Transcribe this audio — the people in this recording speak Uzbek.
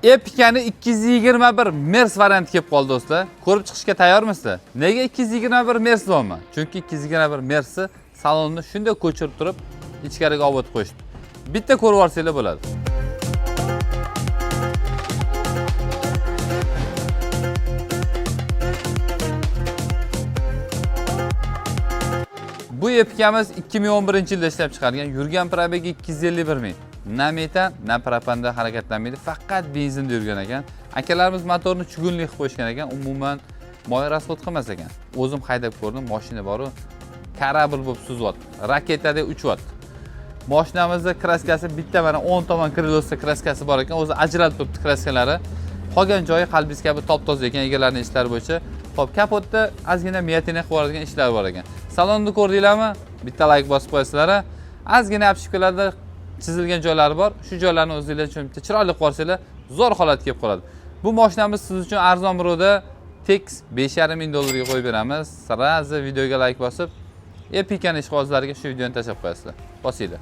Epica'ni 221 Mers varianti kelib qoldi do'stlar. Ko'rib chiqishga tayyormisizlar? Nega 221 Mers deyapman? Chunki 221 Mersni salonni shunday ko'chirib turib, ichkariga olib o'tib qo'yishdi. Bitta ko'rib olsanglar bo'ladi. Bu Epica'miz 2011-yilda ishlab chiqarilgan, yurgan probegi 251 ming. Na metan, na propanda harakatlanmaydi, faqat benzinda yurgan ekan. Akalarimiz motorni chugunli qilib qo'yishgan ekan, umuman moy rasxod qilmas ekan. O'zim haydab ko'rdim, mashina bor-ku, kорабль bo'lib suzyapti. Raketadek uchyapti. Mashinamizda kraskasi bitta mana 10 tomon krilosda kraskasi bor ekan, o'zi ajratib turibdi kraskalari. Qolgan joyi qalbis kabi top-toza ekan, egalarining ishlari bo'yicha. Xo'p, kapotda ozgina miyatina qilib yuboradigan ishlar bor ekan. Salonni ko'rdinglarmi? Bitta like bosib qo'yasizlar. Ozgina apshikalarda chizilgan joylari bor. Shu joylarni o'zingizlar uchun bitta chiroyli qilib olsanglar, zo'r holatga kelib qoladi. Bu mashinamiz siz uchun arzon birovda Tex 5,5 ming dollarga qo'yib beramiz. Sirazi videoga like bosib, Epica'ning ishqibozlariga shu videoni tashlab qo'yasizlar. Bosinglar.